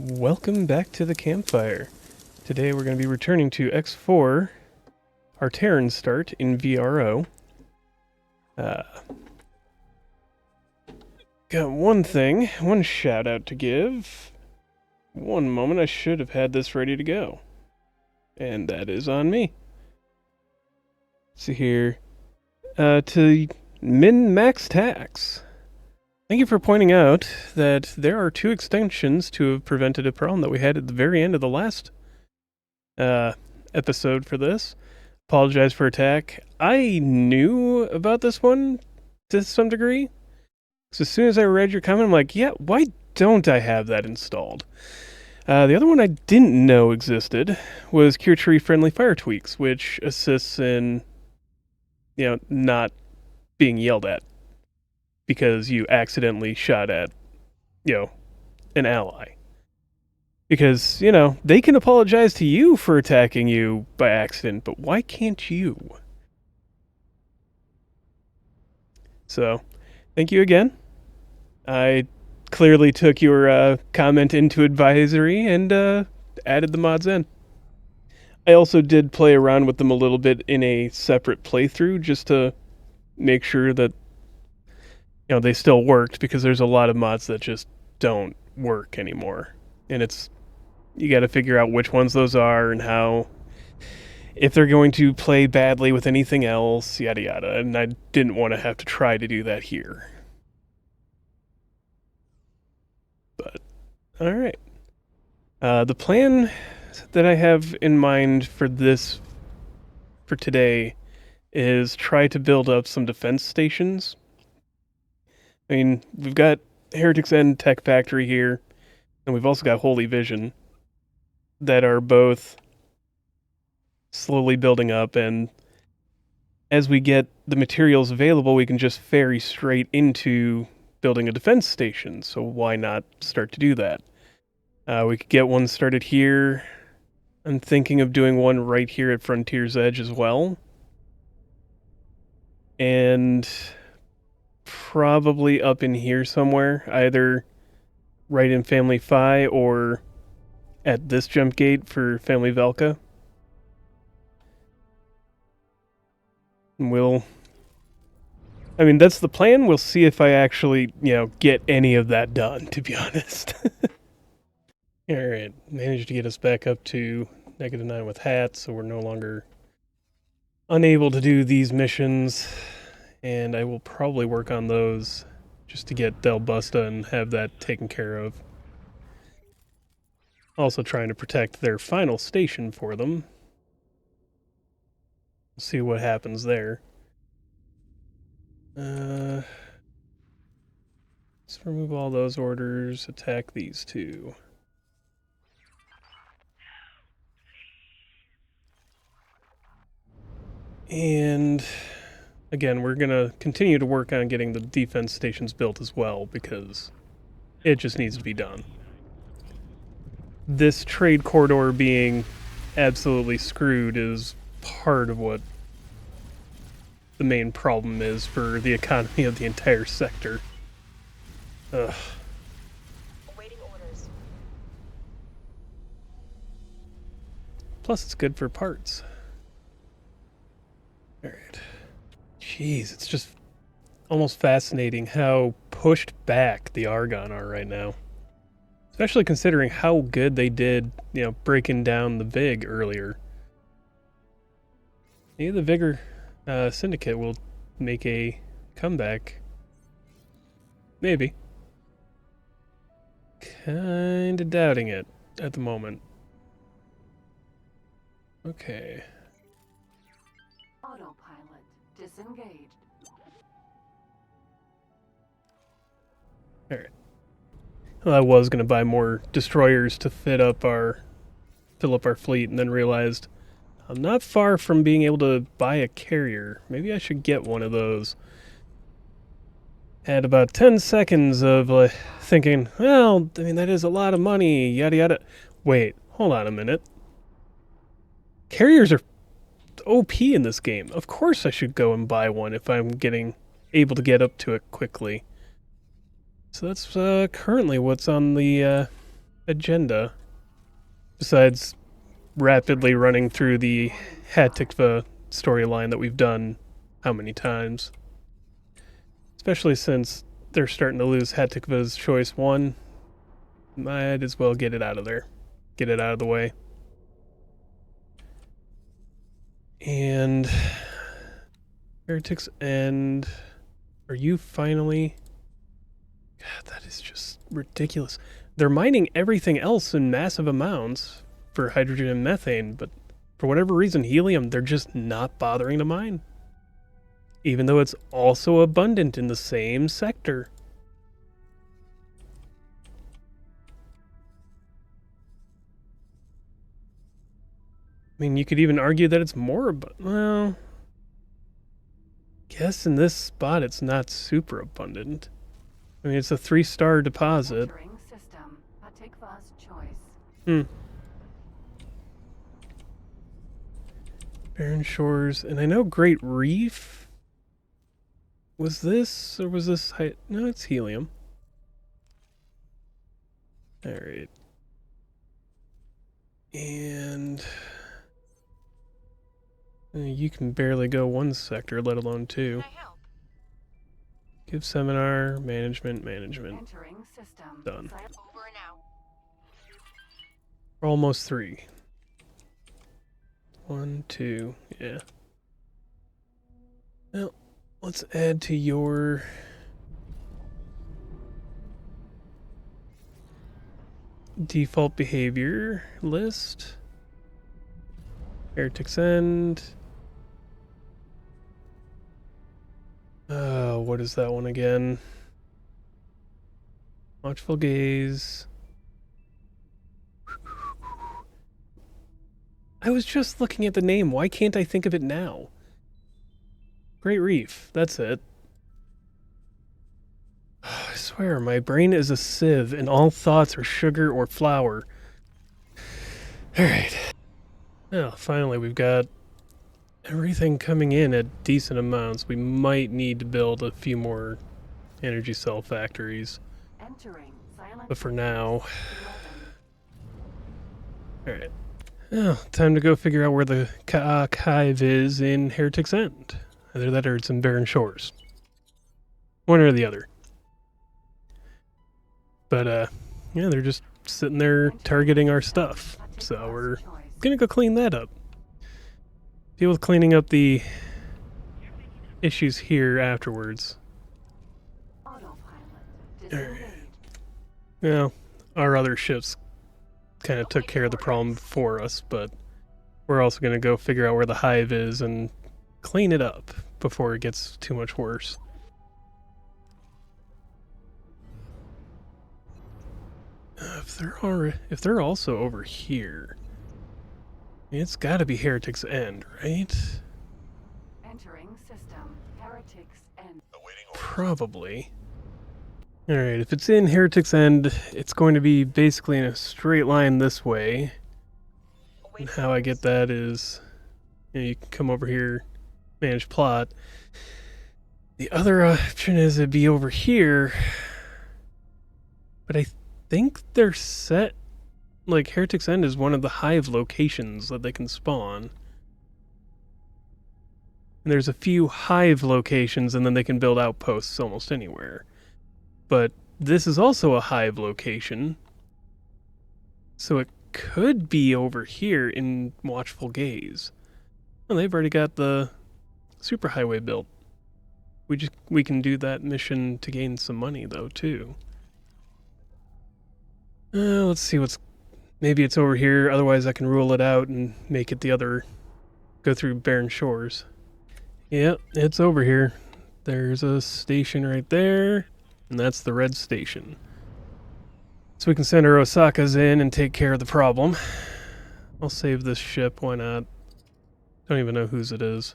Welcome back to the campfire. Today we're going to be returning to X4, our Terran start in VRO. Got one shout out to give. One moment, I should have had this ready to go. And that is on me. Let's see here. To Min-Max Tax. Thank you for pointing out that there are two extensions to have prevented a problem that we had at the very end of the last episode for this. Apologize for attack. I knew about this one to some degree. So as soon as I read your comment, I'm like, yeah, why don't I have that installed? The other one I didn't know existed was Cure Tree Friendly Fire Tweaks, which assists in, not being yelled at because you accidentally shot at, an ally. Because, they can apologize to you for attacking you by accident, but why can't you? So, thank you again. I clearly took your comment into advisory and added the mods in. I also did play around with them a little bit in a separate playthrough just to make sure that they still worked, because there's a lot of mods that just don't work anymore. And you got to figure out which ones those are and how, if they're going to play badly with anything else, yada yada. And I didn't want to have to try to do that here. But, alright. The plan that I have in mind for today is try to build up some defense stations. I mean, we've got Heretic's End Tech Factory here, and we've also got Holy Vision that are both slowly building up, and as we get the materials available, we can just ferry straight into building a defense station, so why not start to do that? We could get one started here. I'm thinking of doing one right here at Frontier's Edge as well. And probably up in here somewhere, either right in Family Phi or at this jump gate for Family Velka. And that's the plan. We'll see if I actually, get any of that done, to be honest. Alright, managed to get us back up to -9 with hats, so we're no longer unable to do these missions. And I will probably work on those just to get Del Busta and have that taken care of. Also trying to protect their final station for them. We'll see what happens there. Let's remove all those orders, attack these two. And again, we're going to continue to work on getting the defense stations built as well, because it just needs to be done. This trade corridor being absolutely screwed is part of what the main problem is for the economy of the entire sector. Ugh. Awaiting orders. Plus, it's good for parts. Alright. Jeez, it's just almost fascinating how pushed back the Argon are right now. Especially considering how good they did, breaking down the Vig earlier. Maybe the Vigor Syndicate will make a comeback. Maybe. Kinda doubting it at the moment. Okay. Autopilot disengaged. Alright. Well, I was going to buy more destroyers to fill up our fleet, and then realized I'm not far from being able to buy a carrier. Maybe I should get one of those. Had about 10 seconds of thinking, well, that is a lot of money, yada yada. Wait, hold on a minute. Carriers are OP in this game. Of course I should go and buy one if I'm able to get up to it quickly. So that's currently what's on the agenda besides rapidly running through the Hatikva storyline that we've done how many times? Especially since they're starting to lose Hatikva's choice 1. Might as well get it out of there. Get it out of the way. And Heretic's End. Are you finally... God, that is just ridiculous. They're mining everything else in massive amounts for hydrogen and methane, but for whatever reason, helium, they're just not bothering to mine. Even though it's also abundant in the same sector. I mean, you could even argue that it's more abundant. Well, guess in this spot it's not super abundant. I mean, it's a 3-star deposit. System. Hatikva's choice. Hmm. Barren Shores, and I know Great Reef. Was this, or was this... No, it's helium. Alright. And... you can barely go 1 sector, let alone 2. Give seminar, management. Entering system. Done. Over and out. We're almost 3. 1, 2, yeah. Well, let's add to your... default behavior list. Heretic's End. What is that one again? Watchful Gaze. I was just looking at the name. Why can't I think of it now? Great Reef. That's it. I swear, my brain is a sieve, and all thoughts are sugar or flour. Alright. Well, finally we've got everything coming in at decent amounts. We might need to build a few more energy cell factories. But for now... Alright. Well, time to go figure out where the Hive is in Heretic's End. Either that or it's in Barren Shores. One or the other. But, yeah, they're just sitting there targeting our stuff. So we're gonna go clean that up. Deal with cleaning up the issues here afterwards. Alright. Well, our other ships kind of took care of the problem for us, but we're also going to go figure out where the hive is and clean it up before it gets too much worse. If they're also over here, it's got to be Heretic's End, right? Entering system. Heretic's End. Probably. Alright, if it's in Heretic's End, it's going to be basically in a straight line this way. And how I get that is, you can come over here, manage plot. The other option is it'd be over here, but I think they're set, like Heretic's End is one of the hive locations that they can spawn. And there's a few hive locations, and then they can build outposts almost anywhere. But this is also a hive location, so it could be over here in Watchful Gaze. Well, they've already got the superhighway built. We can do that mission to gain some money though too. Let's see maybe it's over here. Otherwise, I can rule it out and make it the other. Go through Barren Shores. Yep, it's over here. There's a station right there. And that's the red station. So we can send our Osakas in and take care of the problem. I'll save this ship, why not? Don't even know whose it is.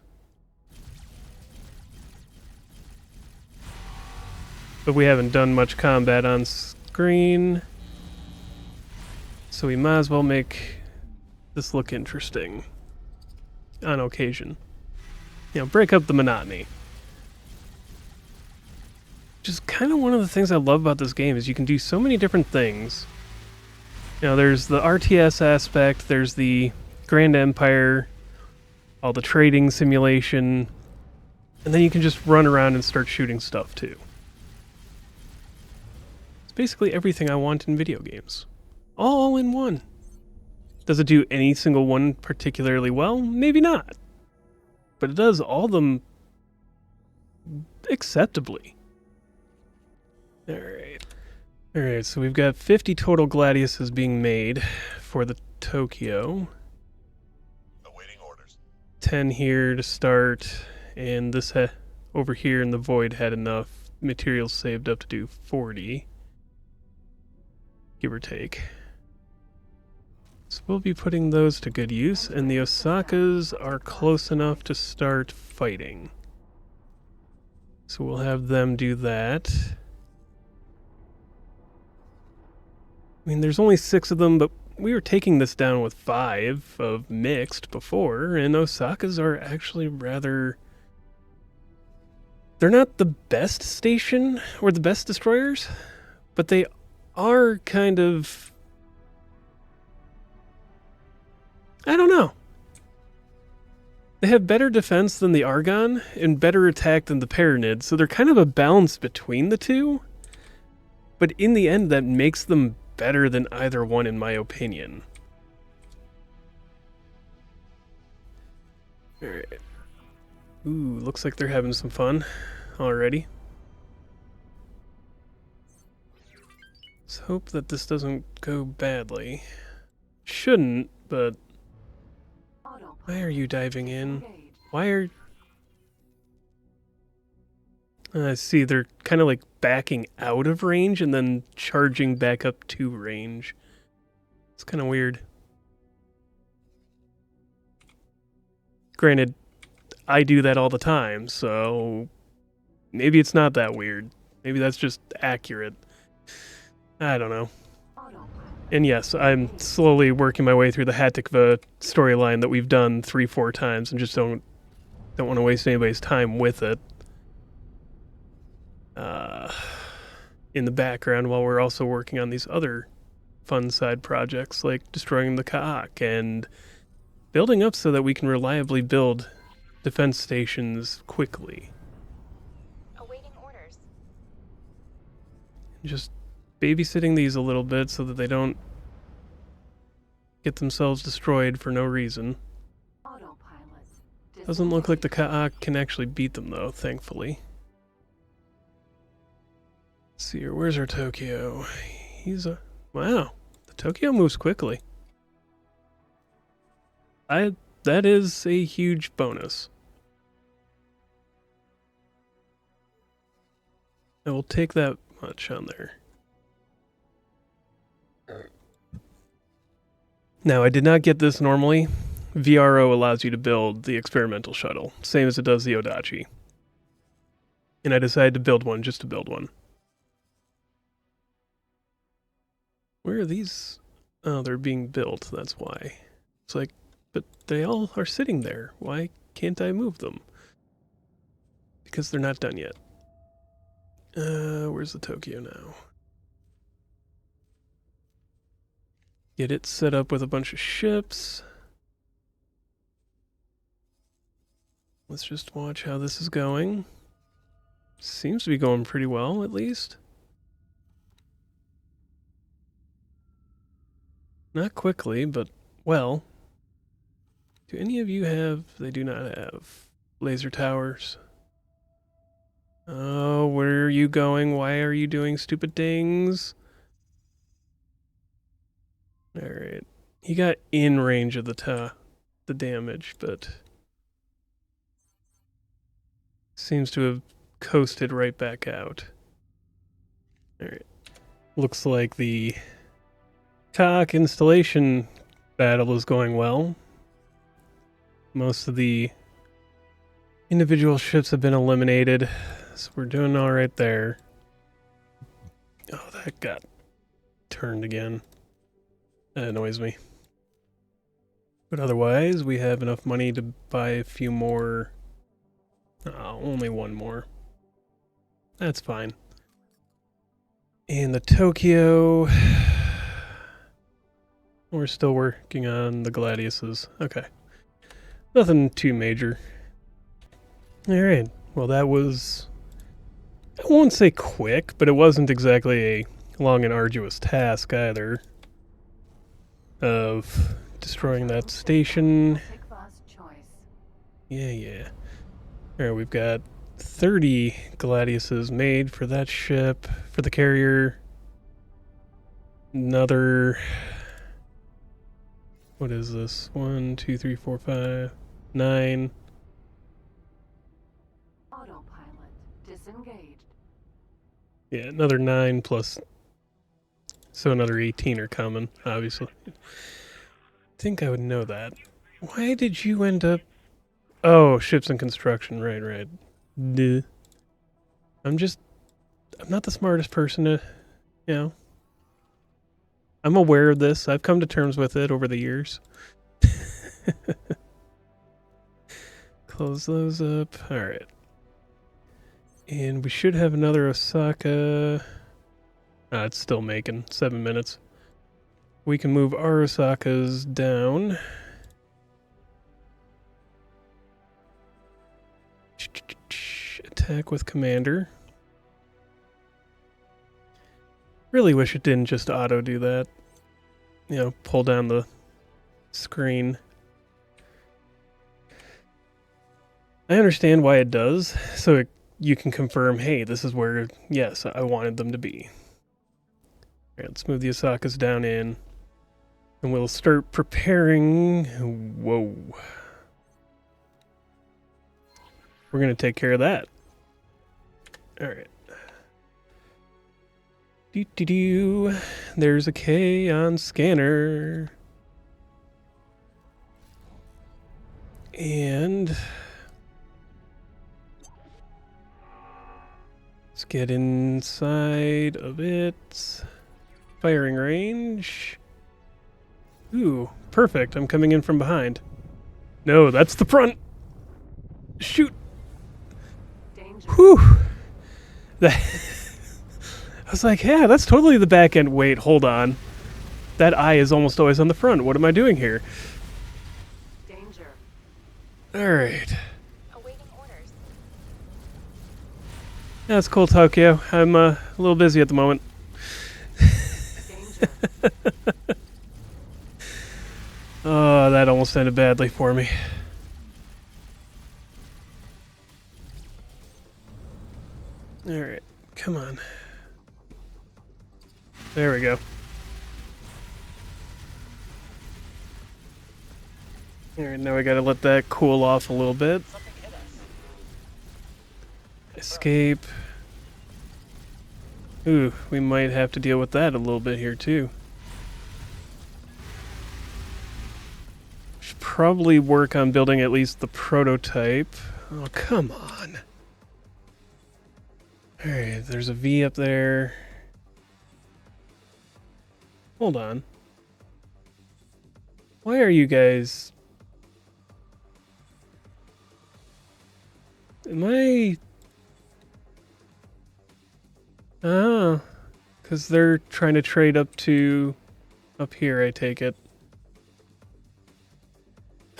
But we haven't done much combat on screen. So we might as well make this look interesting. On occasion. Break up the monotony. Just kind of one of the things I love about this game is you can do so many different things Now there's the RTS aspect, there's the Grand Empire, all the trading simulation, and then you can just run around and start shooting stuff too. It's basically everything I want in video games. All in one. Does it do any single one particularly well? Maybe not. But it does all of them acceptably. Alright. Alright, so we've got 50 total Gladiuses being made for the Tokyo. Awaiting orders. 10 here to start, and this over here in the Void had enough materials saved up to do 40. Give or take. So we'll be putting those to good use, and the Osakas are close enough to start fighting. So we'll have them do that. I mean, there's only 6 of them, but we were taking this down with 5 of mixed before, and Osakas are actually rather... They're not the best station, or the best destroyers, but they are kind of... I don't know. They have better defense than the Argon, and better attack than the Paranid, so they're kind of a balance between the two. But in the end, that makes them better than either one, in my opinion. Alright. Ooh, looks like they're having some fun already. Let's hope that this doesn't go badly. Shouldn't, but... Why are you diving in? Why are... I see, they're kind of like backing out of range and then charging back up to range. It's kind of weird. Granted, I do that all the time, so maybe it's not that weird. Maybe that's just accurate. I don't know. And yes, I'm slowly working my way through the Hatikva storyline that we've done 3-4 times and just don't want to waste anybody's time with it. In the background, while we're also working on these other fun side projects like destroying the Ka'ak and building up so that we can reliably build defense stations quickly. Awaiting orders. Just babysitting these a little bit so that they don't get themselves destroyed for no reason. Doesn't look like the Ka'ak can actually beat them though, thankfully. Let's see here, where's our Tokyo? He's a... Wow, the Tokyo moves quickly. That is a huge bonus. I will take that much on there. Now, I did not get this normally. VRO allows you to build the experimental shuttle, same as it does the Odachi. And I decided to build one just to build one. Where are these? Oh, they're being built, that's why. It's like, but they all are sitting there. Why can't I move them? Because they're not done yet. Where's the Tokyo now? Get it set up with a bunch of ships. Let's just watch how this is going. Seems to be going pretty well, at least. Not quickly, but well. Do any of you have... They do not have laser towers. Oh, where are you going? Why are you doing stupid things? Alright. He got in range of the damage, but... seems to have coasted right back out. Alright. Looks like the Ka'ak installation battle is going well. Most of the individual ships have been eliminated, so we're doing alright there. Oh, that got turned again. That annoys me. But otherwise, we have enough money to buy a few more. Oh, only one more. That's fine. And the Tokyo... We're still working on the Gladiuses. Okay. Nothing too major. Alright. Well, that was... I won't say quick, but it wasn't exactly a long and arduous task either. Of destroying that station. Take fast choice. Yeah. Alright, we've got 30 Gladiuses made for that ship. For the carrier. Another... What is this? 1, 2, 3, 4, 5, 9. Autopilot disengaged. Yeah, another 9 plus... So another 18 are coming, obviously. I think I would know that. Why did you end up... Oh, ships in construction. Right. Duh. I'm not the smartest person to... You know... I'm aware of this. I've come to terms with it over the years. Close those up. Alright. And we should have another Osaka... it's still making 7 minutes. We can move our Osakas down. Attack with commander. Really wish it didn't just auto do that. You know, pull down the screen. I understand why it does, so you can confirm, hey, this is where, yes, I wanted them to be. Alright, let's move the Osakas down in. And we'll start preparing... Whoa. We're going to take care of that. Alright. There's a K on scanner. And... let's get inside of it. Firing range. Ooh, perfect. I'm coming in from behind. No, that's the front. Shoot. Danger. Whew. That I was like, yeah, that's totally the back end. Wait, hold on. That eye is almost always on the front. What am I doing here? Danger. Alright. Awaiting orders. That's cool, Tokyo. I'm a little busy at the moment. Danger. Oh, that almost ended badly for me. Alright, come on. There we go. Alright, now we gotta let that cool off a little bit. Escape. Ooh, we might have to deal with that a little bit here too. Should probably work on building at least the prototype. Oh, come on. Alright, there's a V up there. Hold on. Why are you guys... Am I... Oh, because they're trying to trade up to... up here, I take it.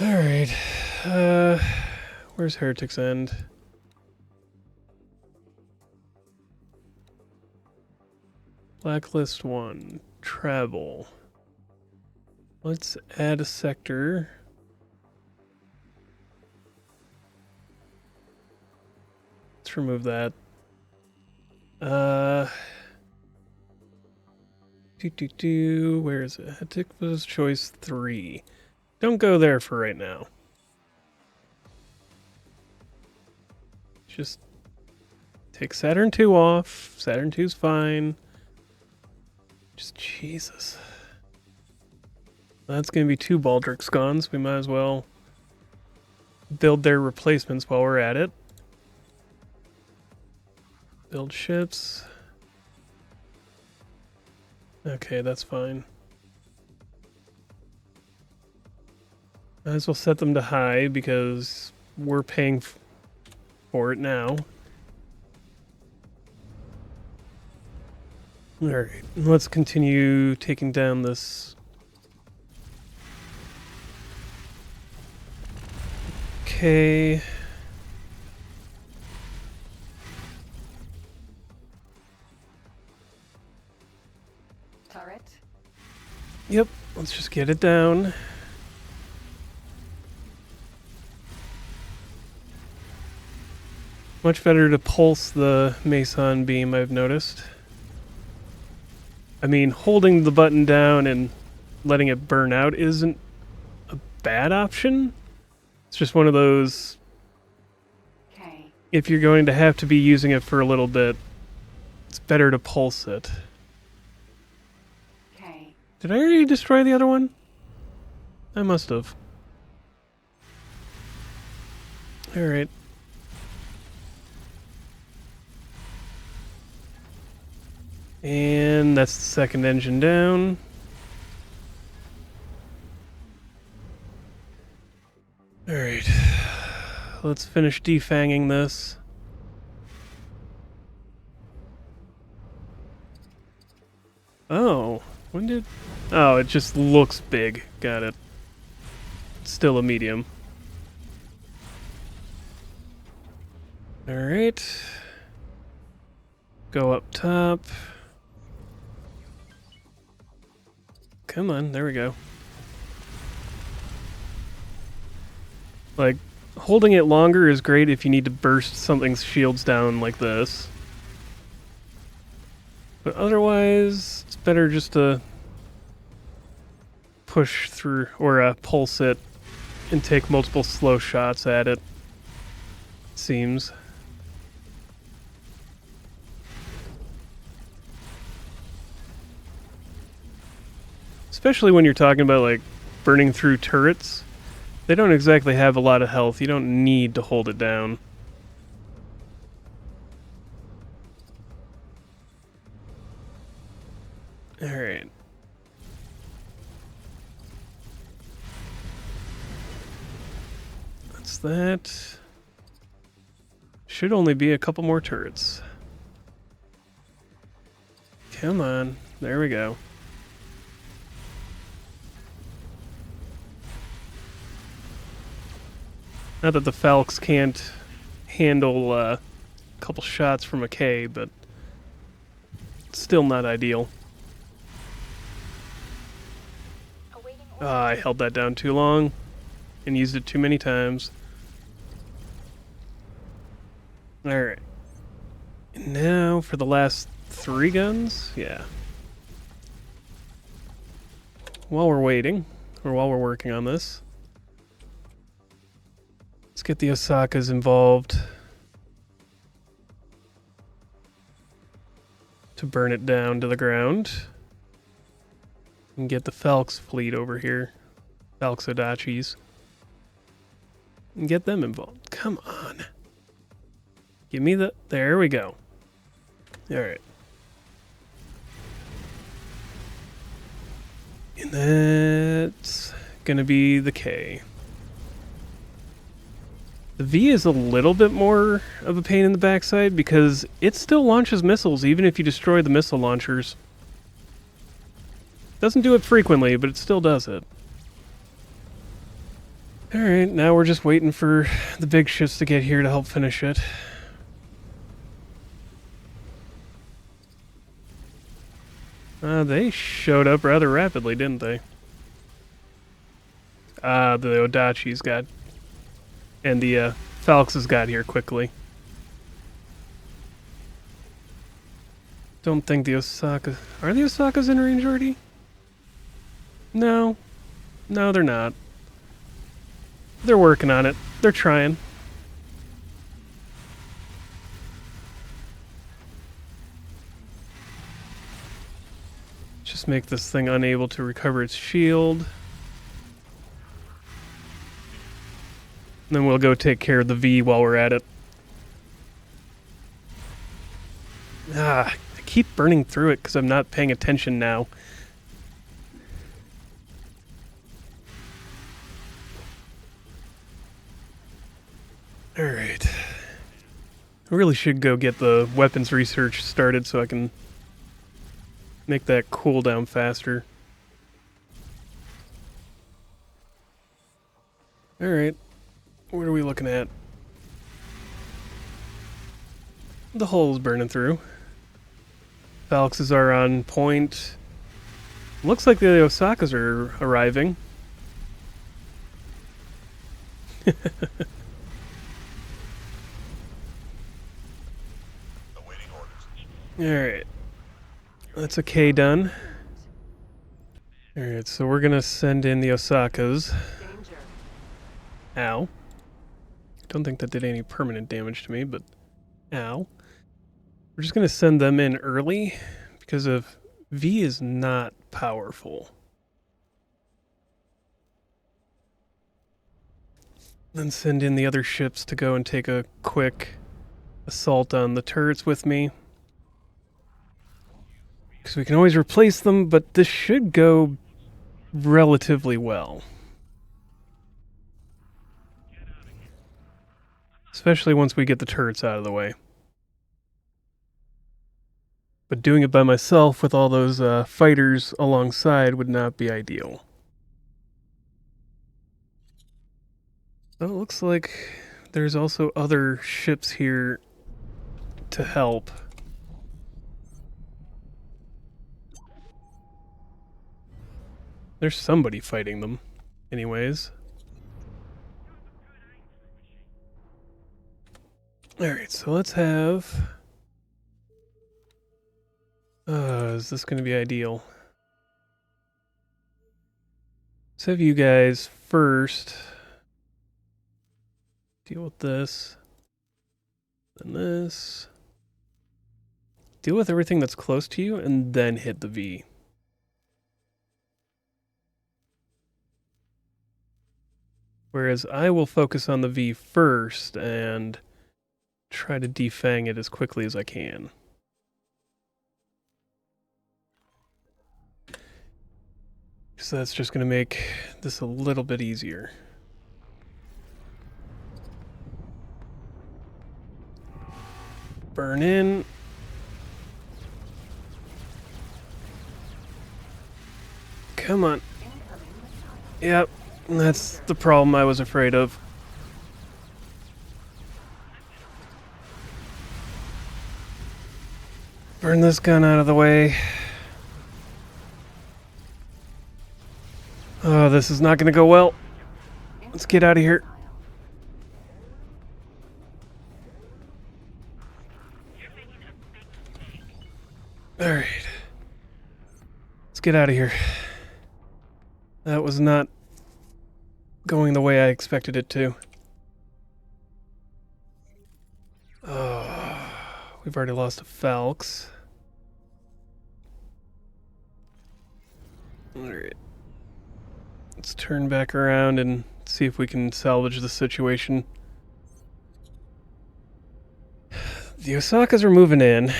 Alright. Where's Heretic's End? Blacklist 1. Travel. Let's add a sector. Let's remove that. Where is it? Hatikva's choice 3. Don't go there for right now. Just take Saturn 2 off. Saturn 2's fine. Just Jesus. That's gonna be 2 Baldric guns. We might as well build their replacements while we're at it. Build ships. Okay, that's fine. Might as well set them to high because we're paying for it now. Alright, let's continue taking down this Okay. Turret. Yep, let's just get it down. Much better to pulse the Meson beam, I've noticed. I mean, holding the button down and letting it burn out isn't a bad option. It's just one of those, K. if you're going to have to be using it for a little bit, it's better to pulse it. K. Did I already destroy the other one? I must have. Alright. And that's the second engine down. Alright. Let's finish defanging this. Oh, when did... Oh, it just looks big. Got it. Still a medium. Alright. Go up top. Come on, there we go. Like, holding it longer is great if you need to burst something's shields down like this. But otherwise, it's better just to push through, or pulse it, and take multiple slow shots at it, seems. Especially when you're talking about, like, burning through turrets. They don't exactly have a lot of health. You don't need to hold it down. Alright. That's that. Should only be a couple more turrets. Come on. There we go. Not that the Falcons can't handle a couple shots from a K, but it's still not ideal. Awaiting Ah, I held that down too long and used it too many times. Alright. And now for the last 3 guns? Yeah. While we're waiting, or while we're working on this, let's get the Osakas involved to burn it down to the ground. And get the Falcons fleet over here. Falcons Odachis. And get them involved. Come on. Give me the... There we go. Alright. And that's gonna be the K. The V is a little bit more of a pain in the backside because it still launches missiles even if you destroy the missile launchers. Doesn't do it frequently, but it still does it. Alright, now we're just waiting for the big ships to get here to help finish it. They showed up rather rapidly, didn't they? The Odachis got... And the Falcons got here quickly. Don't think the Osaka... Are the Osakas in range already? No. No, they're not. They're working on it. They're trying. Just make this thing unable to recover its shield. And then we'll go take care of the V while we're at it. I keep burning through it because I'm not paying attention now. Alright. I really should go get the weapons research started so I can make that cooldown faster. Alright. What are we looking at? The hole's burning through. Phalanxes are on point. Looks like the Osakas are arriving. Awaiting orders. Alright. That's a K done. Alright, so we're gonna send in the Osakas. Danger. Ow. Don't think that did any permanent damage to me, but ow. We're just gonna send them in early because of V is not powerful. Then send in the other ships to go and take a quick assault on the turrets with me. Because we can always replace them, but this should go relatively well. Especially once we get the turrets out of the way. But doing it by myself with all those fighters alongside would not be ideal. Oh, it looks like there's also other ships here to help. There's somebody fighting them, anyways. Alright, so let's have... is this going to be ideal? Let's have you guys first deal with this. Then this. Deal with everything that's close to you, and then hit the V. Whereas I will focus on the V first and try to defang it as quickly as I can. So that's just going to make this a little bit easier. Burn in. Come on. Yep, that's the problem I was afraid of. Burn this gun out of the way. Oh, this is not going to go well. Let's get out of here. Alright. Let's get out of here. That was not going the way I expected it to. Oh, we've already lost a Falx. Alright. Let's turn back around and see if we can salvage the situation. The Osakas are moving in,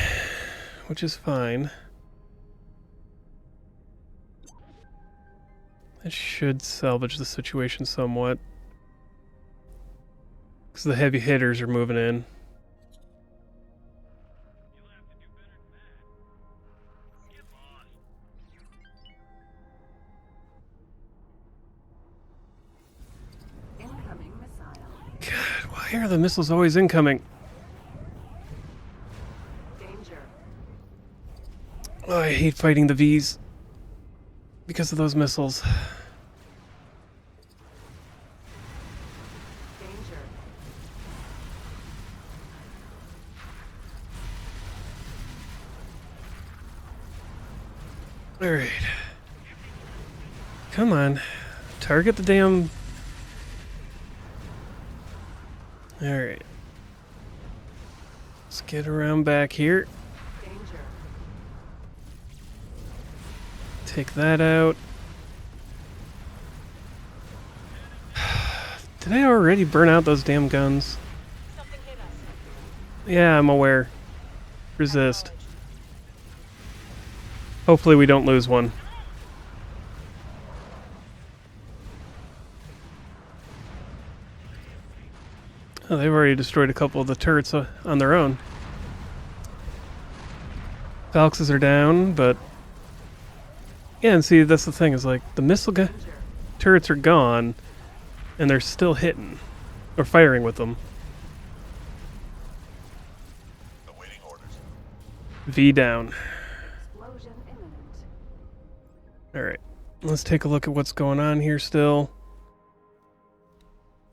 which is fine. That should salvage the situation somewhat. Because the heavy hitters are moving in. Incoming missile. God, why are the missiles always incoming? Danger. Oh, I hate fighting the Vs because of those missiles. Danger. Alright. Come on. Target the damn... Alright. Let's get around back here. Danger. Take that out. Did I already burn out those damn guns? Something hit us. Yeah, I'm aware. Resist. Hopefully we don't lose one. Oh, they've already destroyed a couple of the turrets on their own. Falxes are down, but... Yeah, and see, that's the thing, is like, the missile turrets are gone, and they're still hitting. Or firing with them. Awaiting orders. V down. Explosion imminent. Alright. Let's take a look at what's going on here still.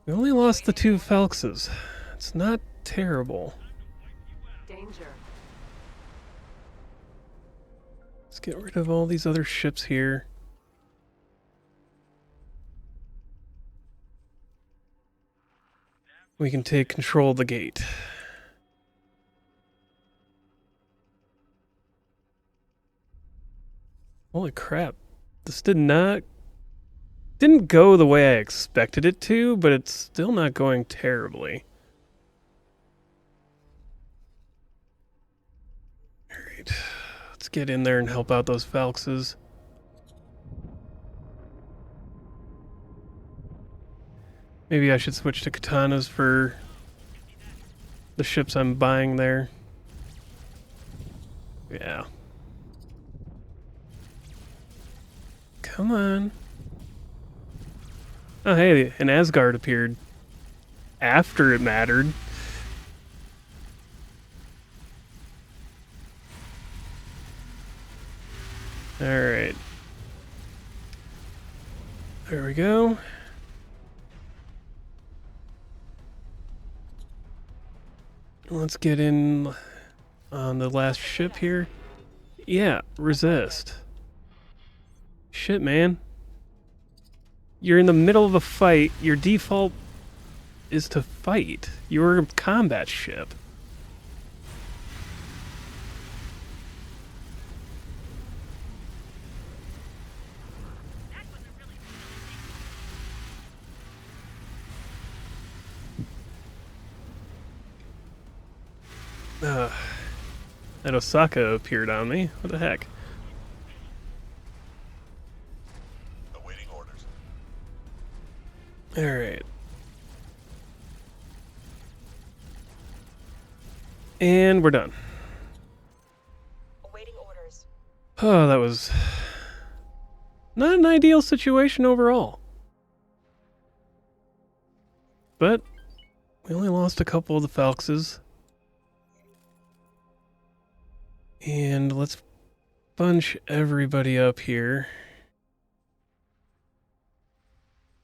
We only lost the 2 Phelxes. It's not terrible. Danger. Let's get rid of all these other ships here. We can take control of the gate. Holy crap. This didn't go the way I expected it to, but it's still not going terribly. Alright. Let's get in there and help out those Phelxes. Maybe I should switch to katanas for the ships I'm buying there. Yeah. Come on. Oh hey, an Asgard appeared. After it mattered. Alright. There we go. Let's get in on the last ship here. Yeah, resist. Shit, man. You're in the middle of a fight. Your default is to fight. You're a combat ship. That Osaka appeared on me. What the heck? Awaiting orders. Alright. And we're done. Awaiting orders. Oh, that was not an ideal situation overall. But we only lost a couple of the Phelxes. And let's bunch everybody up here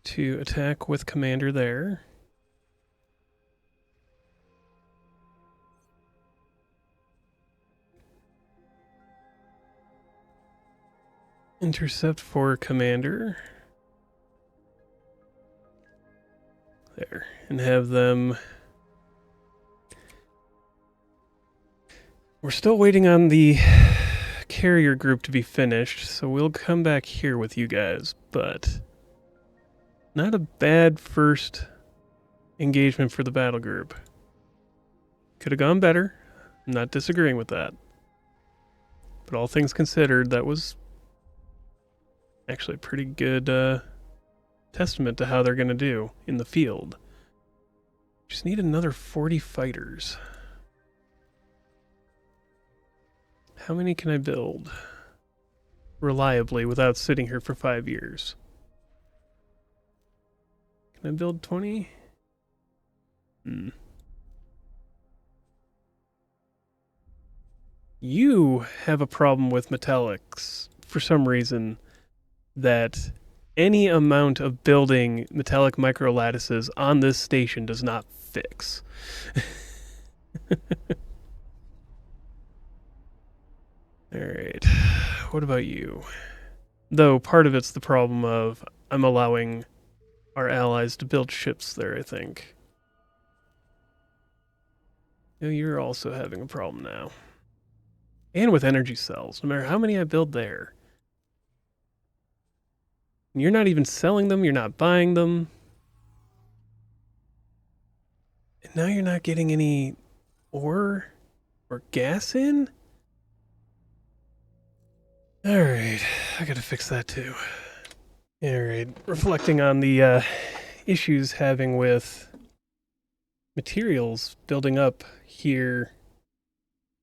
to attack with Commander there. Intercept for Commander. There. And have them... We're still waiting on the carrier group to be finished, so we'll come back here with you guys, but not a bad first engagement for the battle group. Could have gone better. I'm not disagreeing with that. But all things considered, that was actually a pretty good testament to how they're going to do in the field. Just need another 40 fighters. How many can I build reliably without sitting here for 5 years? Can I build 20? You have a problem with metallics for some reason that any amount of building metallic microlattices on this station does not fix. Alright, what about you? Though part of it's the problem of I'm allowing our allies to build ships there, I think. No, you're also having a problem now. And with energy cells, no matter how many I build there. You're not even selling them, you're not buying them. And now you're not getting any ore or gas in? Alright, I gotta fix that too. Alright, reflecting on the issues having with materials building up here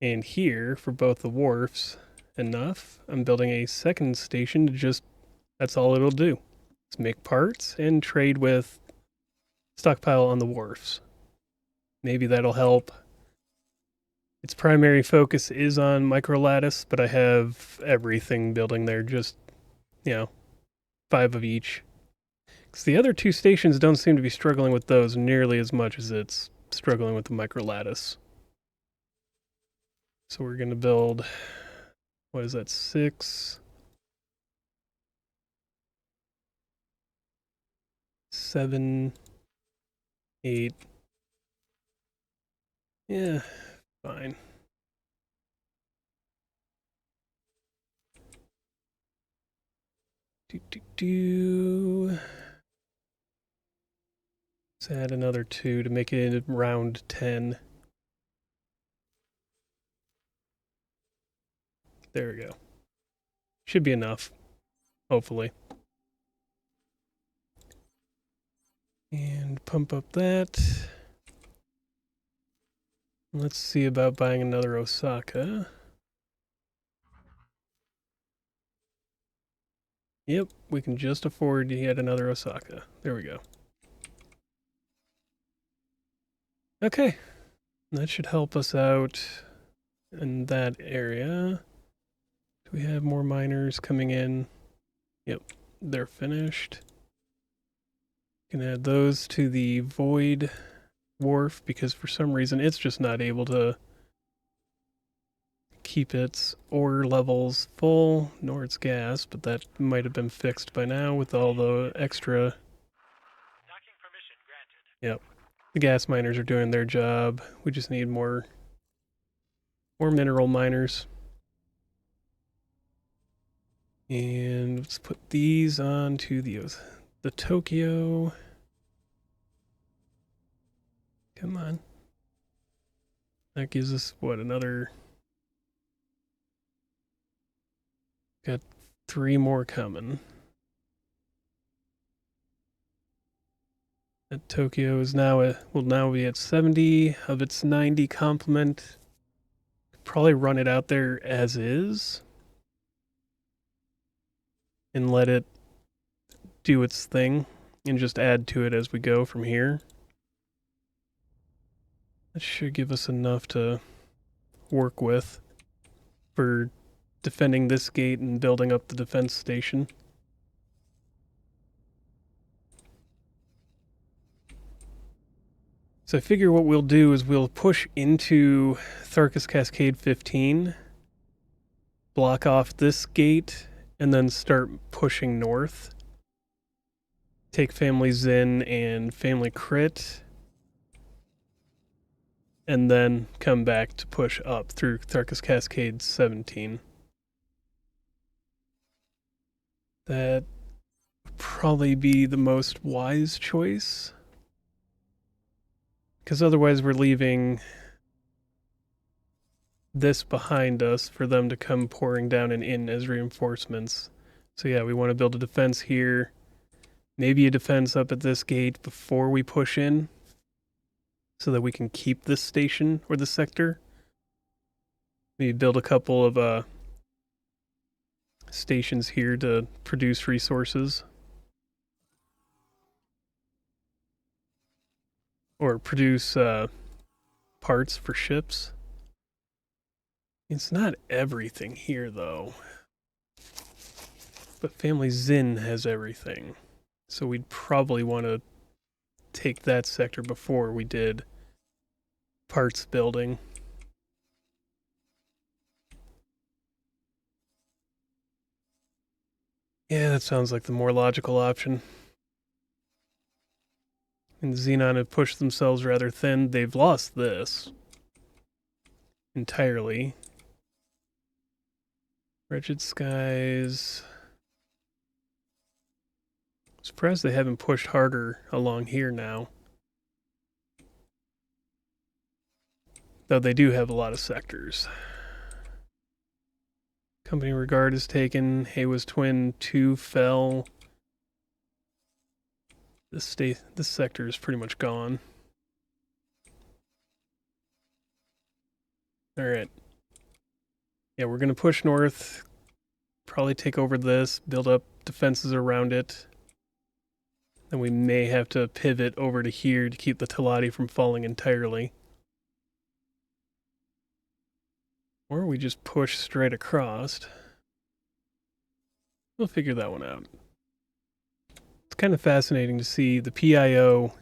and here for both the wharfs enough. I'm building a second station to just, that's all it'll do. It's make parts and trade with stockpile on the wharfs. Maybe that'll help. Its primary focus is on microlattice, but I have everything building there, just, 5 of each. Because the other 2 stations don't seem to be struggling with those nearly as much as it's struggling with the microlattice. So we're going to build, what is that, 6, 7, 8. Yeah, fine. Let's add another 2 to make it around 10. There we go. Should be enough, hopefully. And pump up that. Let's see about buying another Osaka. Yep, we can just afford yet another Osaka. There we go. Okay, that should help us out in that area. Do we have more miners coming in? Yep, they're finished. Can add those to the void wharf because for some reason it's just not able to keep its ore levels full, nor its gas, but that might have been fixed by now with all the extra. Docking permission granted. Yep. The gas miners are doing their job. We just need more mineral miners. And let's put these onto the Tokyo. Come on. That gives us what, another. Got 3 more coming. That Tokyo is will now be at 70 of its 90 complement. Probably run it out there as is. And let it do its thing. And just add to it as we go from here. That should give us enough to work with for defending this gate and building up the defense station. So I figure what we'll do is we'll push into Tharkus Cascade 15, block off this gate, and then start pushing north. Take Family Zin and Family Crit, and then come back to push up through Tharkus Cascade 17. That would probably be the most wise choice. Because otherwise we're leaving this behind us for them to come pouring down and in as reinforcements. So yeah, we want to build a defense here. Maybe a defense up at this gate before we push in. So that we can keep this station or the sector. Maybe build a couple of stations here to produce resources. Or produce parts for ships. It's not everything here, though. But Family Zin has everything. So we'd probably want to take that sector before we did parts building. Yeah, that sounds like the more logical option. And Xenon have pushed themselves rather thin. They've lost this entirely. Wretched Skies. Surprised they haven't pushed harder along here now. Though they do have a lot of sectors. Company Regard is taken. Haywa's Twin 2 fell. This sector is pretty much gone. Alright. Yeah, we're going to push north. Probably take over this. Build up defenses around it. then we may have to pivot over to here to keep the Teladi from falling entirely. Or we just push straight across. We'll figure that one out. It's kind of fascinating to see the PIO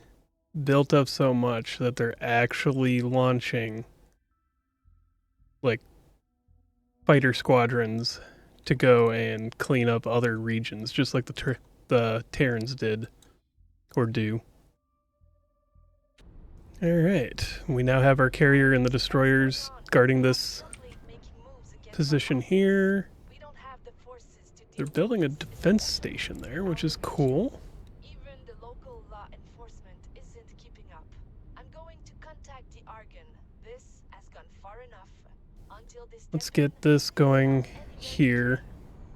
built up so much that they're actually launching like fighter squadrons to go and clean up other regions, just like the Terrans did or do. All right, we now have our carrier and the destroyers guarding this position here. They're building a defense station there, which is cool. Even the local law enforcement isn't keeping up. I'm going to contact the Argon. This has gone far enough. Until this Let's get this going here.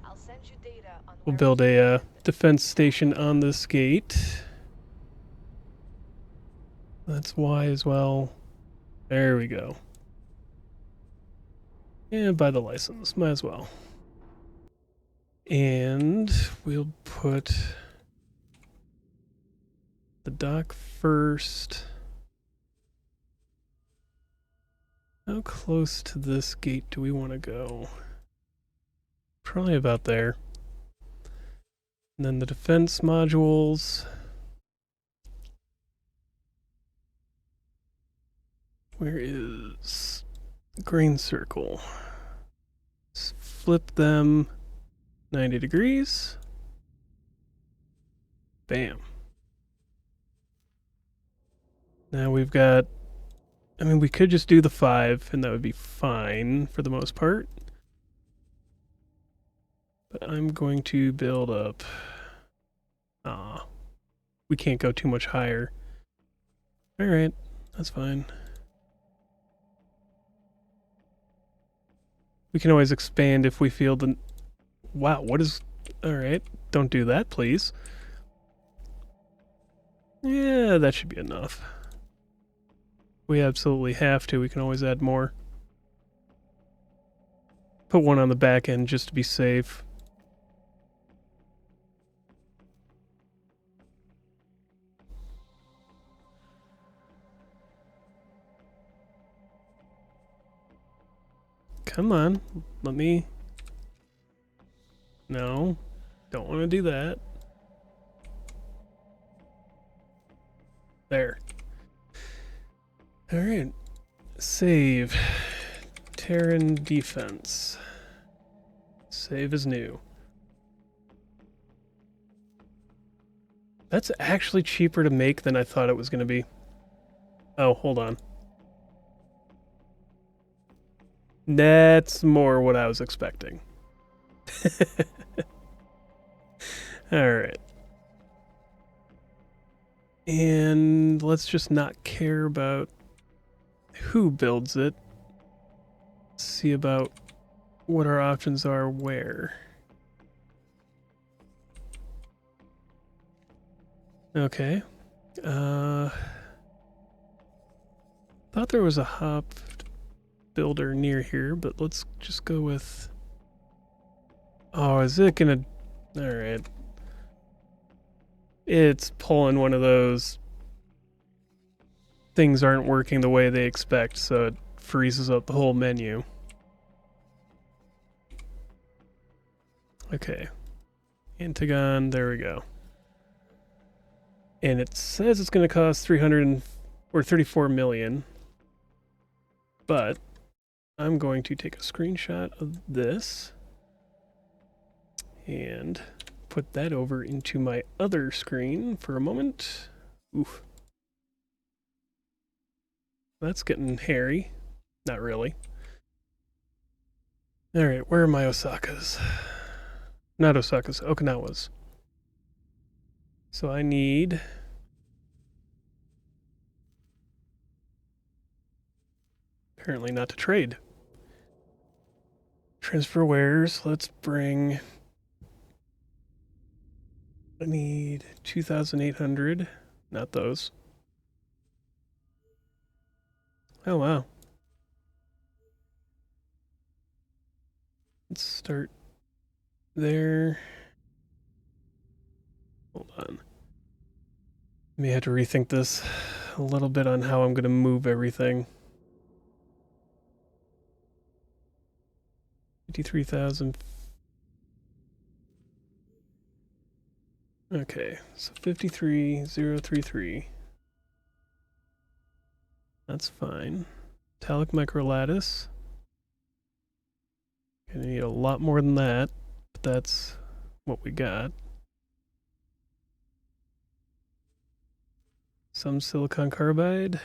I'll send you data on We'll where build a defense station on this gate. That's Y as well. There we go. And buy the license, might as well. And we'll put the dock first. How close to this gate do we want to go? Probably about there. And then the defense modules. Where is green circle? Let's flip them 90 degrees. Bam. Now we've got, I mean, we could just do the 5 and that would be fine for the most part. But I'm going to build up. We can't go too much higher. Alright, that's fine. We can always expand if we feel the... Wow, what is... Alright, don't do that, please. Yeah, that should be enough. We absolutely have to. We can always add more. Put one on the back end just to be safe. Come on, let me... No, don't want to do that. There. Alright. Save. Terran defense. Save as new. That's actually cheaper to make than I thought it was going to be. Oh, hold on. That's more what I was expecting. Alright. And let's just not care about who builds it. See about what our options are where. Okay. Thought there was a hop builder near here, but let's just go with... Oh, is it gonna... Alright. It's pulling one of those... Things aren't working the way they expect, so it freezes up the whole menu. Okay. Antagon, there we go. And it says it's going to cost 34 million. But I'm going to take a screenshot of this and put that over into my other screen for a moment. Oof. That's getting hairy. Not really. Alright, where are my Osakas? Not Osakas, Okinawas. So I need... Apparently not to trade. Transfer wares, let's bring... I need 2,800. Not those. Oh, wow. Let's start there. Hold on. May have to rethink this a little bit on how I'm going to move everything. 53,000. Okay, so 53,033. That's fine. Metallic microlattice. Gonna need a lot more than that, but that's what we got. Some silicon carbide.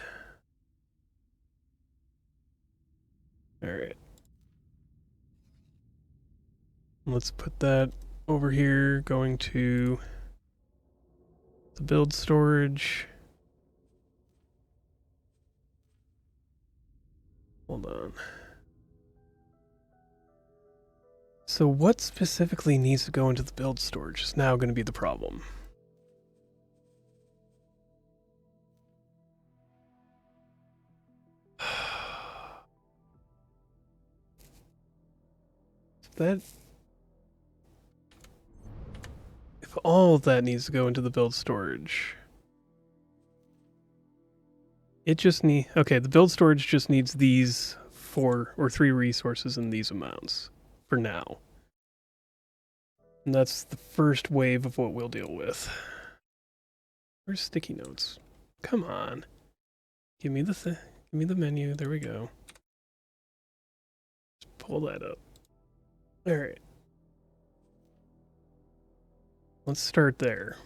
Alright. Let's put that over here, going to the build storage. Hold on. So what specifically needs to go into the build storage is now going to be the problem. If all of that needs to go into the build storage, it just okay, the build storage just needs these 4 or 3 resources in these amounts for now. And that's the first wave of what we'll deal with. Where's sticky notes? Come on. Give me the menu. There we go. Just pull that up. All right. Let's start there.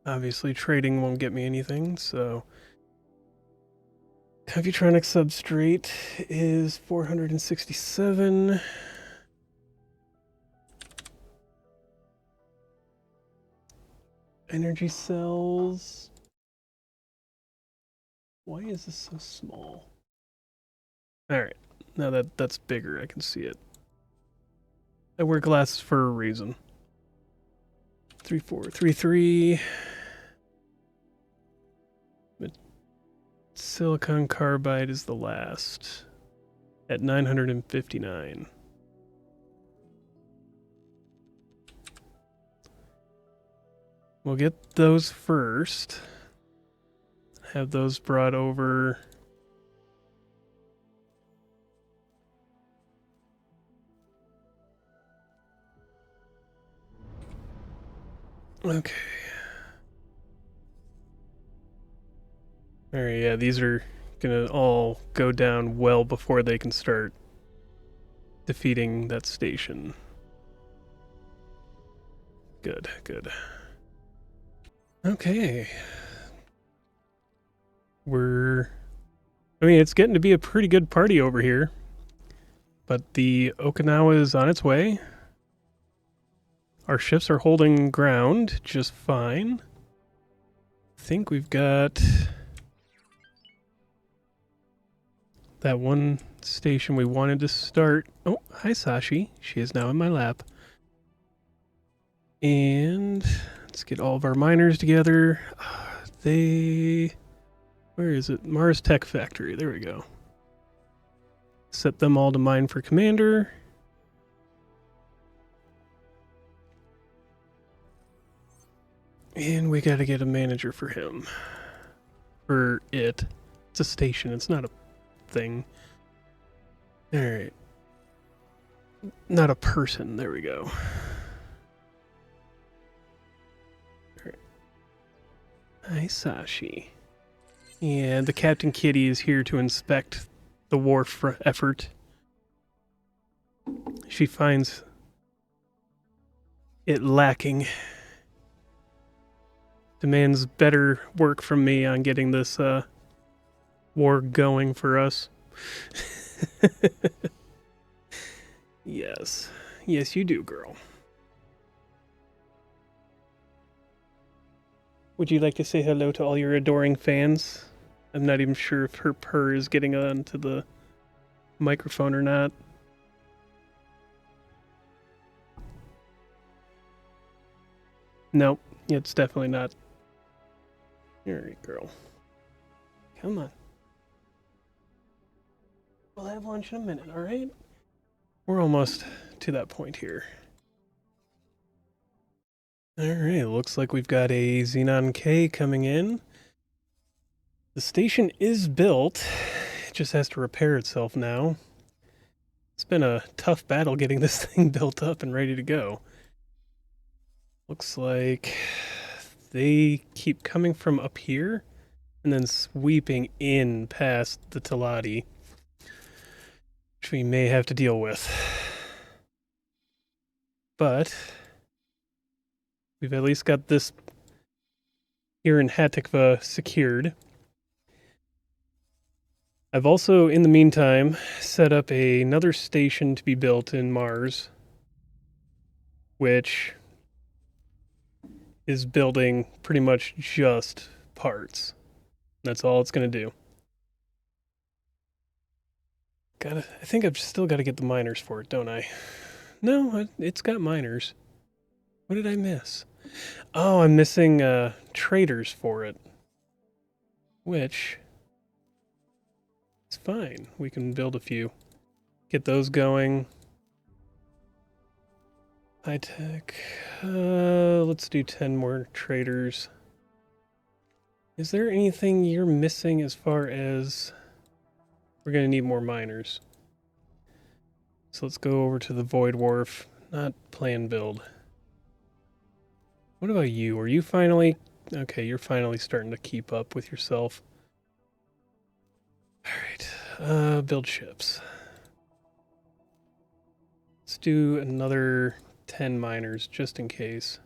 Obviously, trading won't get me anything, so Computronic substrate is 467. Energy cells. Why is this so small? Alright, now that's bigger, I can see it. I wear glasses for a reason. 3433. Silicon carbide is the last at 959. We'll get those first. Have those brought over. Okay. Alright, yeah, these are gonna all go down well before they can start defeating that station. Good, good. Okay. I mean, it's getting to be a pretty good party over here. But the Okinawa is on its way. Our ships are holding ground just fine. I think we've got that one station we wanted to start. Oh, hi Sashi. She is now in my lap. And let's get all of our miners together. Where is it? Mars Tech Factory. There we go. Set them all to mine for commander. And we gotta get a manager for him. For it. It's a station, it's not a thing. Alright. Not a person, there we go. Alright. Hi, Sashi. And the Captain Kitty is here to inspect the war effort. She finds it lacking. Demands better work from me on getting this war going for us. Yes. Yes, you do, girl. Would you like to say hello to all your adoring fans? I'm not even sure if her purr is getting onto the microphone or not. Nope, it's definitely not. Alright, girl. Come on. We'll have lunch in a minute, alright? We're almost to that point here. Alright, looks like we've got a Xenon K coming in. The station is built. It just has to repair itself now. It's been a tough battle getting this thing built up and ready to go. Looks like they keep coming from up here and then sweeping in past the Teladi, which we may have to deal with. But we've at least got this here in Hatikva secured. I've also, in the meantime, set up another station to be built in Mars, which is building pretty much just parts. That's all it's going to do. I think I've still got to get the miners for it, don't I? No, it's got miners. What did I miss? Oh, I'm missing traders for it. Which is fine. We can build a few. Get those going. High tech. Let's do 10 more traders. Is there anything you're missing as far as... We're going to need more miners. So let's go over to the Void Wharf. Not plan build. What about you? Are you finally... Okay, you're finally starting to keep up with yourself. Alright, build ships. Let's do another 10 miners, just in case.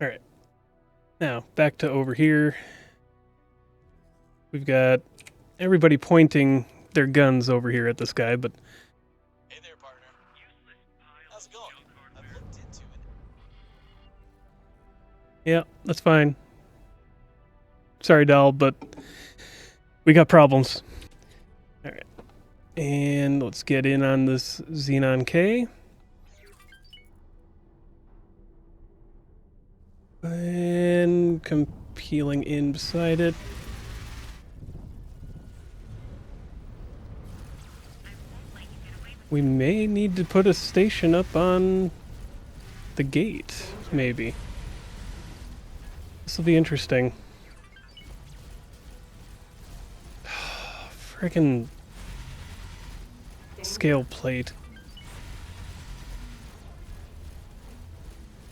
Alright. Now, back to over here. We've got everybody pointing their guns over here at this guy, but... Hey there, partner. How's it going? I've looked into it. Yeah, that's fine. Sorry, doll, but we got problems. Alright. And let's get in on this Xenon K. And come peeling in beside it. We may need to put a station up on the gate, maybe. This will be interesting. Frickin' scale plate.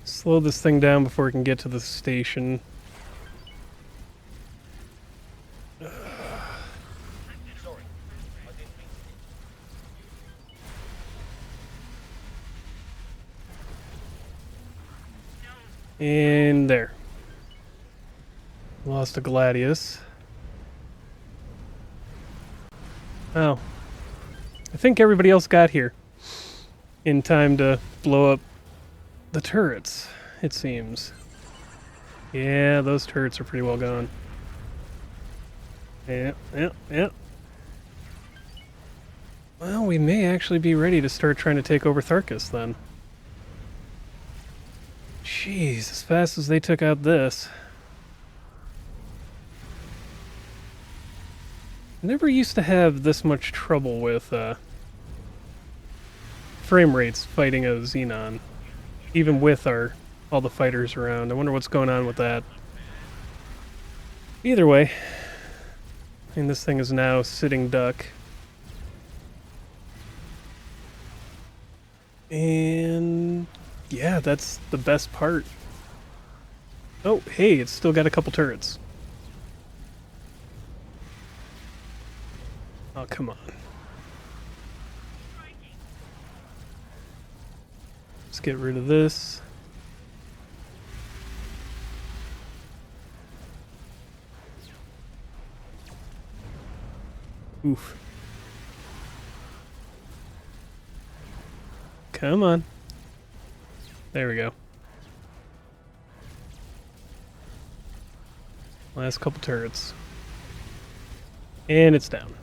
Slow this thing down before it can get to the station. Sorry. I didn't mean to. And there. Lost a Gladius. Oh. I think everybody else got here in time to blow up the turrets, it seems. Yeah, those turrets are pretty well gone. Yeah. Well, we may actually be ready to start trying to take over Tharkus then. Jeez, as fast as they took out this. Never used to have this much trouble with frame rates fighting a Xenon. Even with all the fighters around. I wonder what's going on with that. Either way, I mean, this thing is now sitting duck. And yeah, that's the best part. Oh, hey, it's still got a couple turrets. Oh, come on. Let's get rid of this. Oof. Come on. There we go. Last couple turrets. And it's down.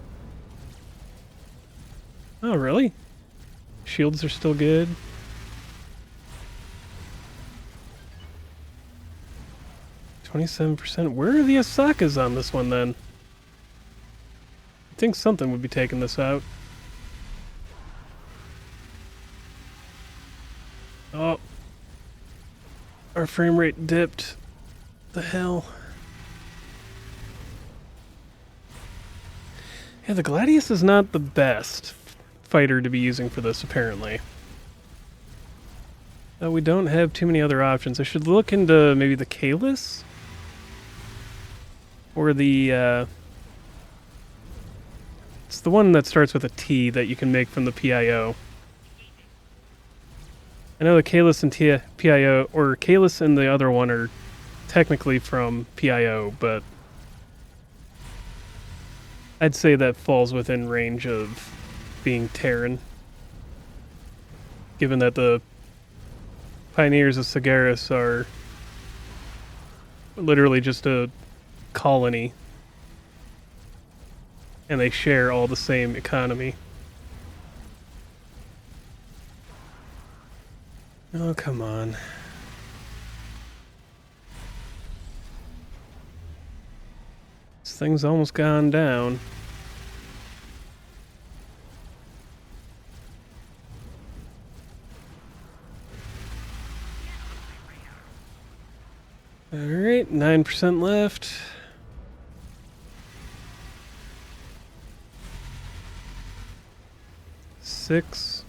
Oh, really? Shields are still good. 27%. Where are the Asakas on this one, then? I think something would be taking this out. Oh. Our frame rate dipped. The hell? Yeah, the Gladius is not the best fighter to be using for this, apparently. We don't have too many other options. I should look into maybe the Kalis? Or the, it's the one that starts with a T that you can make from the PIO. I know the Kalis and PIO, or Kalis and the other one are technically from PIO, but I'd say that falls within range of being Terran. Given that the Pioneers of Sagaris are literally just a colony. And they share all the same economy. Oh, come on. This thing's almost gone down. Alright, 9% left. Six.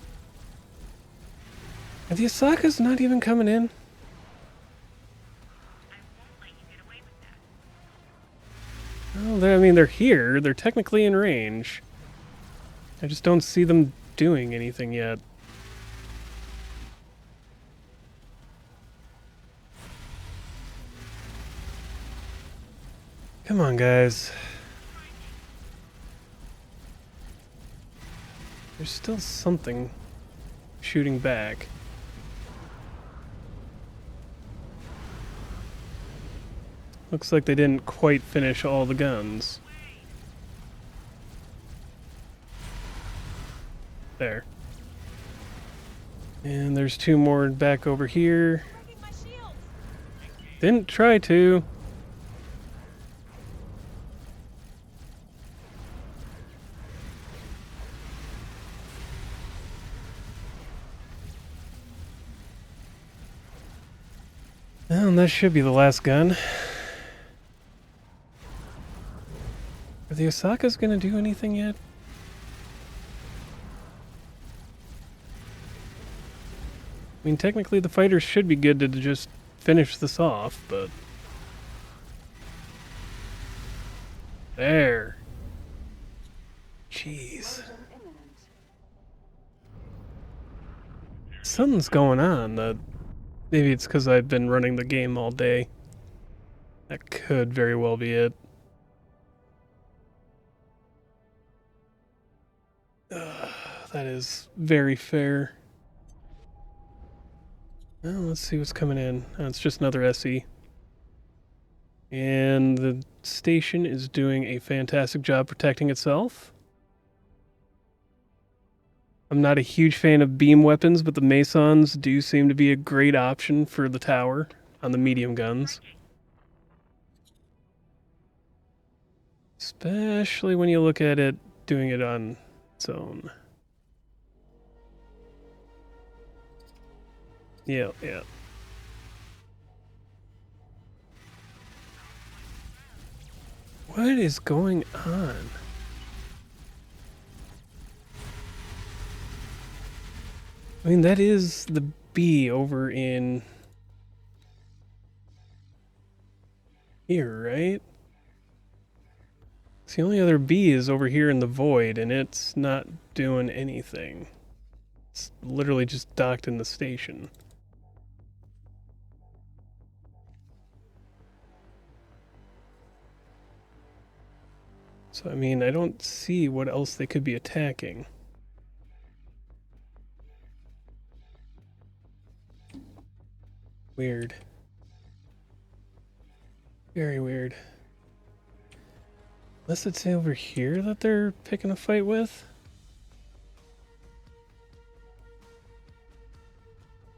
And the Osaka's not even coming in. Well, I mean, they're here. They're technically in range. I just don't see them doing anything yet. Come on, guys. There's still something shooting back. Looks like they didn't quite finish all the guns. There. And there's two more back over here. Didn't try to. Well, that should be the last gun. Are the Osakas gonna do anything yet? I mean, technically the fighters should be good to just finish this off, but... There. Jeez. Explosion imminent. Something's going on. Maybe it's because I've been running the game all day. That could very well be it. That is very fair. Well, let's see what's coming in. Oh, it's just another SE. And the station is doing a fantastic job protecting itself. I'm not a huge fan of beam weapons, but the Masons do seem to be a great option for the tower on the medium guns. Especially when you look at it doing it on its own. Yeah. What is going on? I mean, that is the B over in here, right? So the only other B is over here in the void, and it's not doing anything. It's literally just docked in the station. So, I mean, I don't see what else they could be attacking. Weird. Very weird. Unless it's over here that they're picking a fight with?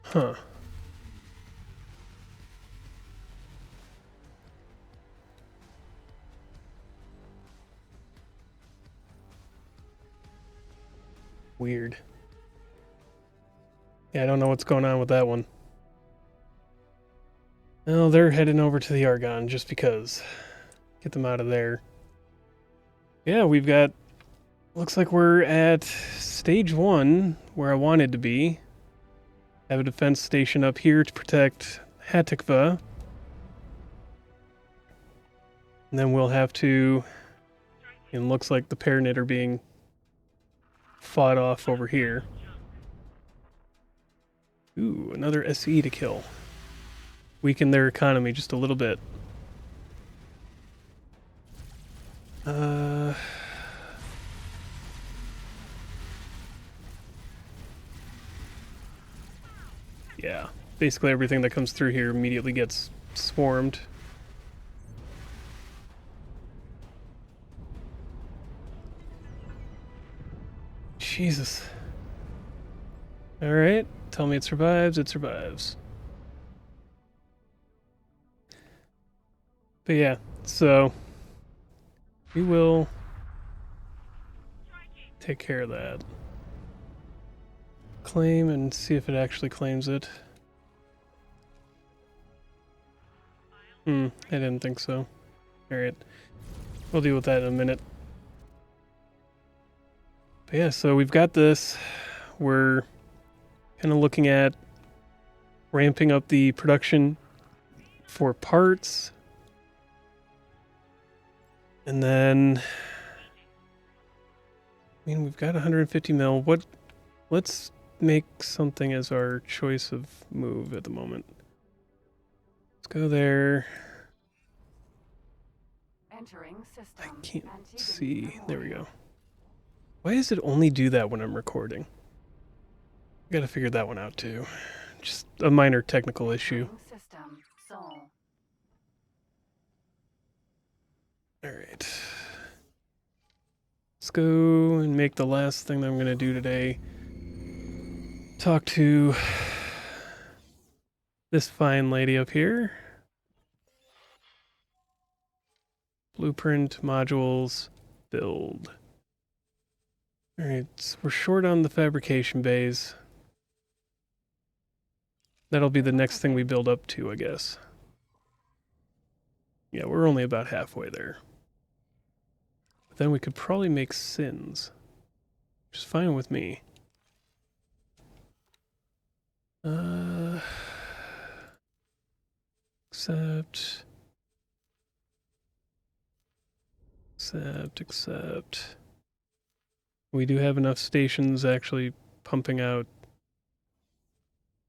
Huh. Weird. Yeah, I don't know what's going on with that one. Well, they're heading over to the Argon just because. Get them out of there. Yeah, we've got... Looks like we're at stage 1, where I wanted to be. Have a defense station up here to protect Hatikva. And then we'll have to... It looks like the Paranit are being fought off over here. Ooh, another SE to kill. Weaken their economy just a little bit. Yeah, basically everything that comes through here immediately gets swarmed. Jesus. Alright, tell me it survives, it survives. But yeah, so we will take care of that. Claim and see if it actually claims it. I didn't think so. Alright, we'll deal with that in a minute. But yeah, so we've got this. We're kind of looking at ramping up the production for parts. And then, I mean, we've got 150 mil. Let's make something as our choice of move at the moment. Let's go there. Entering system. I can't Antigone see. There we Memorial. go. Why does it only do that when I'm recording? I gotta figure that one out too. Just a minor technical issue. Entering system. Sol. Alright. Let's go and make the last thing that I'm gonna do today. Talk to this fine lady up here. Blueprint modules build. Alright, so we're short on the fabrication bays. That'll be the next thing we build up to, I guess. Yeah, we're only about halfway there. But then we could probably make sins, which is fine with me. Accept. We do have enough stations actually pumping out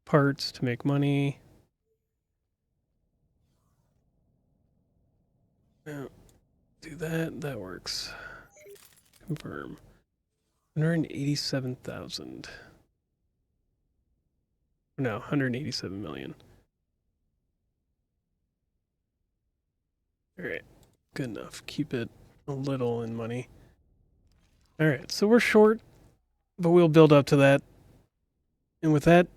parts to make money. Now, do that. That works. Confirm. 187,000. No, 187 million. Alright, good enough. Keep it a little in money. Alright, so we're short, but we'll build up to that. And with that,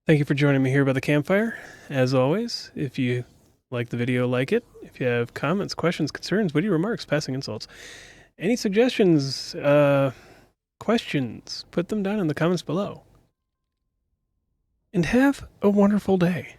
thank you for joining me here by the campfire. As always, if you like the video, like it. If you have comments, questions, concerns, witty remarks, passing insults, any suggestions, questions, put them down in the comments below. And have a wonderful day.